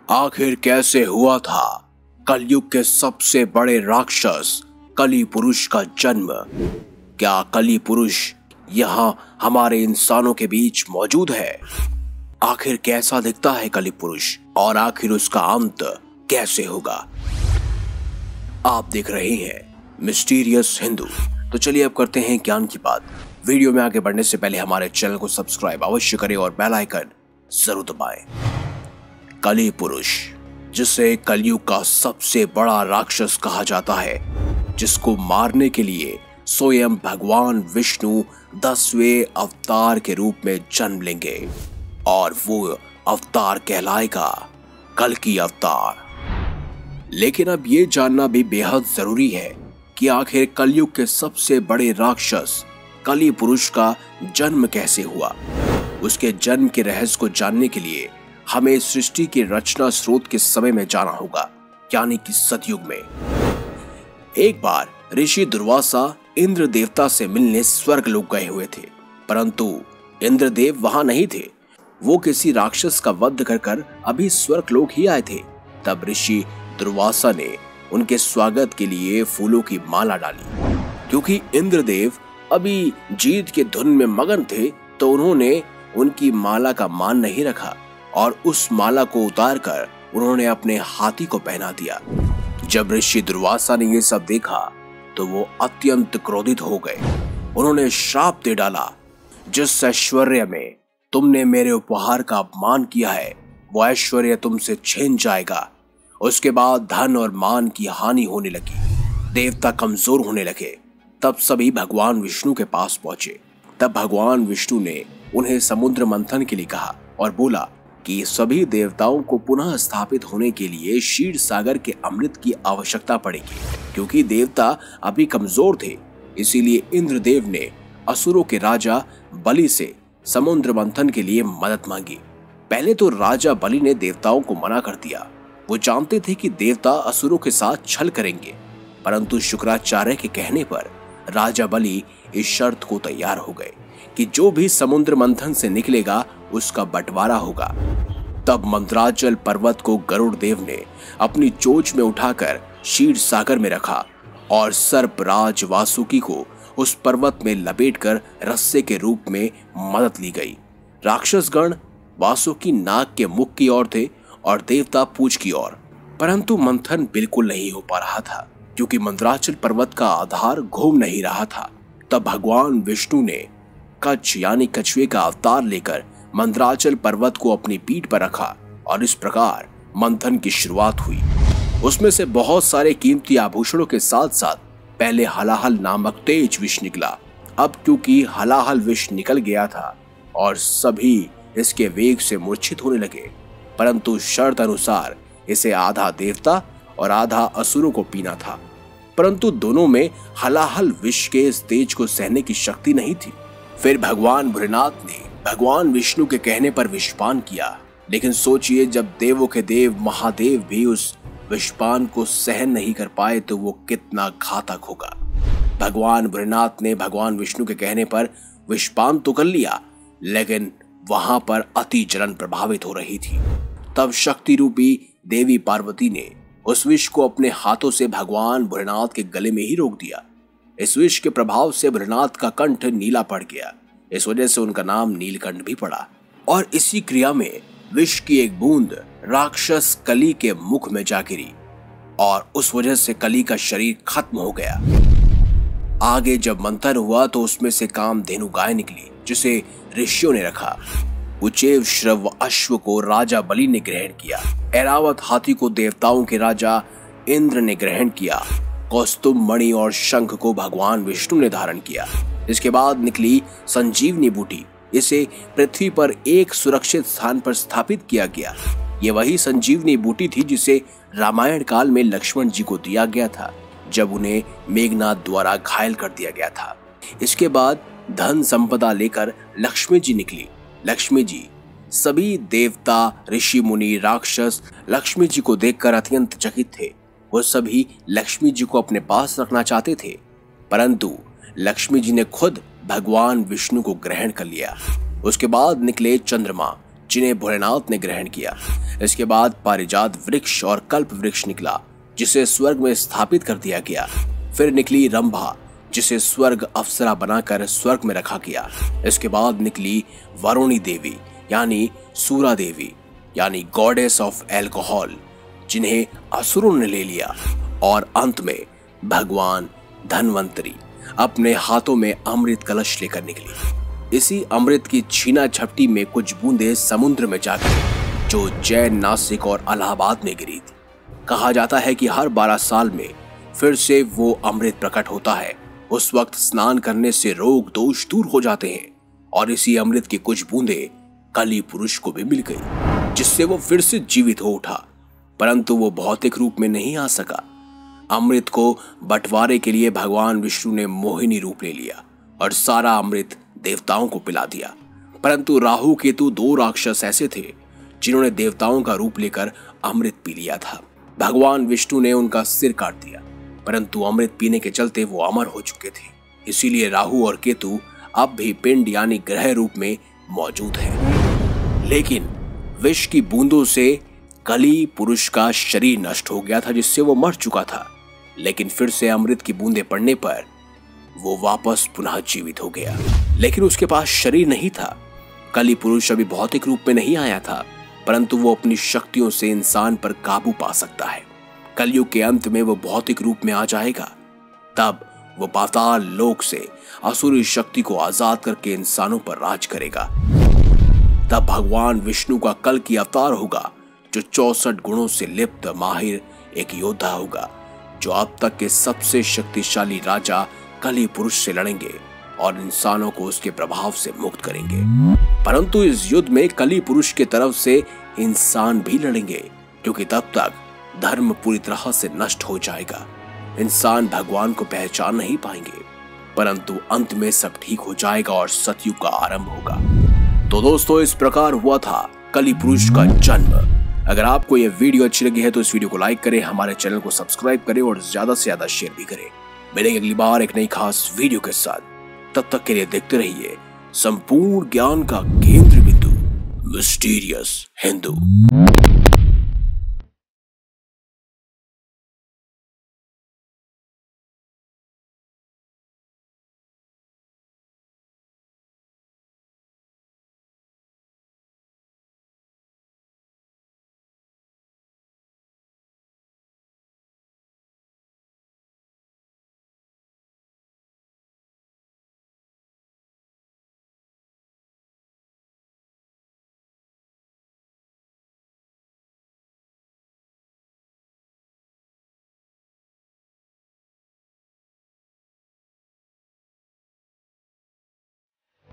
आखिर कैसे हुआ था कलयुग के सबसे बड़े राक्षस कली पुरुष का जन्म? क्या कली पुरुष यहाँ हमारे इंसानों के बीच मौजूद है? आखिर कैसा दिखता है कली पुरुष और आखिर उसका अंत कैसे होगा? आप देख रहे हैं मिस्टीरियस हिंदू। तो चलिए अब करते हैं ज्ञान की बात। वीडियो में आगे बढ़ने से पहले हमारे चैनल को सब्सक्राइब अवश्य करें और बेल आइकन जरूर दबाएं। कली पुरुष, जिसे कलयुग का सबसे बड़ा राक्षस कहा जाता है, जिसको मारने के लिए स्वयं भगवान विष्णु 10वें अवतार के रूप में जन्म लेंगे और वो अवतार कहलाएगा कल्कि अवतार। लेकिन अब ये जानना भी बेहद जरूरी है कि आखिर कलयुग के सबसे बड़े राक्षस कली पुरुष का जन्म कैसे हुआ। उसके जन्म के रहस्य को जानने के लिए हमें सृष्टि के रचना स्रोत के समय में जाना होगा, यानी कि सतयुग में। एक बार ऋषि दुर्वासा इंद्र देवता से मिलने स्वर्ग लोक गए हुए थे, परंतु इंद्रदेव वहां नहीं थे। वो किसी राक्षस का वध कर अभी स्वर्ग लोक ही आए थे। तब ऋषि दुर्वासा ने उनके स्वागत के लिए फूलों की माला डाली। क्योंकि इंद्रदेव अभी जीत के धुन में मगन थे, तो उन्होंने उनकी माला का मान नहीं रखा और उस माला को उतार कर उन्होंने अपने हाथी को पहना दिया। जब ऋषि दुर्वासा ने ये सब देखा तो वो अत्यंत क्रोधित हो गए। उन्होंने श्राप दे डाला, जिस ऐश्वर्य में तुमने मेरे उपहार का अपमान किया है, वो ऐश्वर्य तुमसे छीन जाएगा। उसके बाद धन और मान की हानि होने लगी, देवता कमजोर होने लगे। तब सभी भगवान विष्णु के पास पहुंचे। तब भगवान विष्णु ने उन्हें समुद्र मंथन के लिए कहा और बोला कि सभी देवताओं को पुनः स्थापित होने के लिए क्षीर सागर के अमृत की आवश्यकता पड़ेगी। क्योंकि देवता अभी कमजोर थे, इसीलिए इंद्रदेव ने असुरों के राजा बलि से समुद्र मंथन के लिए मदद मांगी। पहले तो राजा बलि ने देवताओं को मना कर दिया। वो जानते थे कि देवता असुरों के साथ छल करेंगे, परंतु शुक्राचार्य के कहने पर राजा बलि इस शर्त को तैयार हो गए कि जो भी समुद्र मंथन से निकलेगा उसका बंटवारा होगा। तब मंदराचल पर्वत को गरुड़ देव ने अपनी चोंच में उठाकर क्षीर सागर में रखा और सर्पराज वासुकी को उस पर्वत में लपेटकर रस्से के रूप में मदद ली गई। राक्षसगण वासुकी नाक के मुख की ओर थे और देवता पूंछ की ओर। परंतु मंथन बिल्कुल नहीं हो पा रहा था, क्योंकि मंदराचल पर्वत का आधार घूम नहीं रहा था। तब भगवान विष्णु ने कच्छ यानी कछुए का अवतार लेकर मंदराचल पर्वत को अपनी पीठ पर रखा और इस प्रकार मंथन की शुरुआत हुई। उसमें से बहुत सारे कीमती आभूषणों के साथ साथ पहले हलाहल नामक तेज विष निकला। अब क्योंकि हलाहल विष निकल गया था और सभी इसके वेग से मूर्छित होने लगे, परंतु शर्त अनुसार इसे आधा देवता और आधा असुरों को पीना था। परंतु दोनों में हलाहल विष के इस तेज को सहने की शक्ति नहीं थी। फिर भगवान भोलेनाथ ने भगवान विष्णु के कहने पर विषपान किया। लेकिन सोचिए, जब देवों के देव महादेव भी उस विषपान को सहन नहीं कर पाए तो वो कितना घातक होगा। भगवान भोलेनाथ ने भगवान विष्णु के कहने पर विषपान तो कर लिया, लेकिन वहां पर अति जलन प्रभावित हो रही थी। तब शक्ति रूपी देवी पार्वती ने उस विष को अपने हाथों से भगवान भोलेनाथ के गले में ही रोक दिया। इस विष के प्रभाव से भोलेनाथ का कंठ नीला पड़ गया। इस वजह से उनका नाम नीलकंठ भी पड़ा। और इसी क्रिया में विष की एक बूंद राक्षस कली के मुख में जा गिरी और उस वजह से कली का शरीर खत्म हो गया। आगे जब मंथन हुआ तो उसमें से कामधेनु गाय निकली, जिसे ऋषियों ने रखा। उचेव श्रव अश्व को राजा बलि ने ग्रहण किया। ऐरावत हाथी को देवताओं के राजा इंद्र ने ग्रहण किया। कौस्तुभ मणि और शंख को भगवान विष्णु ने धारण किया। इसके बाद निकली संजीवनी बूटी। इसे पृथ्वी पर एक सुरक्षित स्थान पर स्थापित किया गया। ये वही संजीवनी बूटी थी जिसे रामायण काल में लक्ष्मण जी को दिया गया था, जब उन्हें मेघनाद द्वारा घायल कर दिया गया था। इसके बाद धन संपदा लेकर लक्ष्मी जी निकली। लक्ष्मी जी सभी देवता, ऋषि मुनि, राक्षस लक्ष्मी जी को देखकर अत्यंत चकित थे। वो सभी लक्ष्मी जी को अपने पास रखना चाहते थे, परंतु लक्ष्मी जी ने खुद भगवान विष्णु को ग्रहण कर लिया। उसके बाद निकले चंद्रमा, जिन्हें भोलेनाथ ने ग्रहण किया। इसके बाद पारिजात वृक्ष और कल्प वृक्ष निकला, जिसे स्वर्ग में स्थापित कर दिया गया। फिर निकली रंभा, जिसे स्वर्ग अप्सरा बनाकर स्वर्ग में रखा गया। इसके बाद निकली वरुणी देवी यानी सूरा देवी यानी गॉडेस ऑफ एल्कोहल, जिन्हें असुरों ने ले लिया। और अंत में भगवान धन्वंतरी अपने हाथों में अमृत कलश लेकर निकली। इसी अमृत की छीना झपटी में कुछ बूंदें समुद्र में जा गिरी, जो जैन, नासिक और इलाहाबाद में गिरी थी। कहा जाता है कि हर 12 साल में फिर से वो अमृत प्रकट होता है। उस वक्त स्नान करने से रोग दोष दूर हो जाते हैं। और इसी अमृत की कुछ बूंदें कली पुरुष को भी मिल गई, जिससे वो फिर से जीवित हो उठा, परंतु वो भौतिक रूप में नहीं आ सका। अमृत को बंटवारे के लिए भगवान विष्णु ने मोहिनी रूप ले लिया और सारा अमृत देवताओं को पिला दिया। परंतु राहु केतु 2 राक्षस ऐसे थे जिन्होंने देवताओं का रूप लेकर अमृत पी लिया था। भगवान विष्णु ने उनका सिर काट दिया, परंतु अमृत पीने के चलते वो अमर हो चुके थे। इसीलिए राहु और केतु अब भी पिंड यानी ग्रह रूप में मौजूद हैं। लेकिन विष की बूंदों से कली पुरुष का शरीर नष्ट हो गया था, जिससे वो मर चुका था। लेकिन फिर से अमृत की बूंदें पड़ने पर वो वापस पुनः जीवित हो गया। लेकिन उसके पास शरीर नहीं था। कली पुरुष अभी भौतिक रूप में नहीं आया था, परंतु वो अपनी शक्तियों से इंसान पर काबू पा सकता है। कलयुग के अंत में वो भौतिक रूप में आ जाएगा। तब वो पाताल लोक से असुरी शक्ति को आजाद करके इंसानों पर राज करेगा। तब भगवान विष्णु का कल की अवतार होगा, जो 64 गुणों से लिप्त माहिर एक योद्धा होगा, जो अब तक के सबसे शक्तिशाली राजा कली पुरुष से लड़ेंगे और इंसानों को उसके प्रभाव से मुक्त करेंगे। परंतु इस युद्ध में कली पुरुष के तरफ से इंसान भी लड़ेंगे, क्योंकि तब तक धर्म पूरी तरह से नष्ट हो जाएगा। इंसान भगवान को पहचान नहीं पाएंगे, परंतु अंत में सब ठीक हो जाएगा और सतयुग का आरंभ होगा। तो दोस्तों, इस प्रकार हुआ था कली पुरुष का जन्म। अगर आपको यह वीडियो अच्छी लगी है तो इस वीडियो को लाइक करें, हमारे चैनल को सब्सक्राइब करें और ज्यादा से ज्यादा शेयर भी करें। मिलेंगे अगली बार एक नई खास वीडियो के साथ। तब तक के लिए देखते रहिए संपूर्ण ज्ञान का केंद्र बिंदु, मिस्टीरियस हिंदू।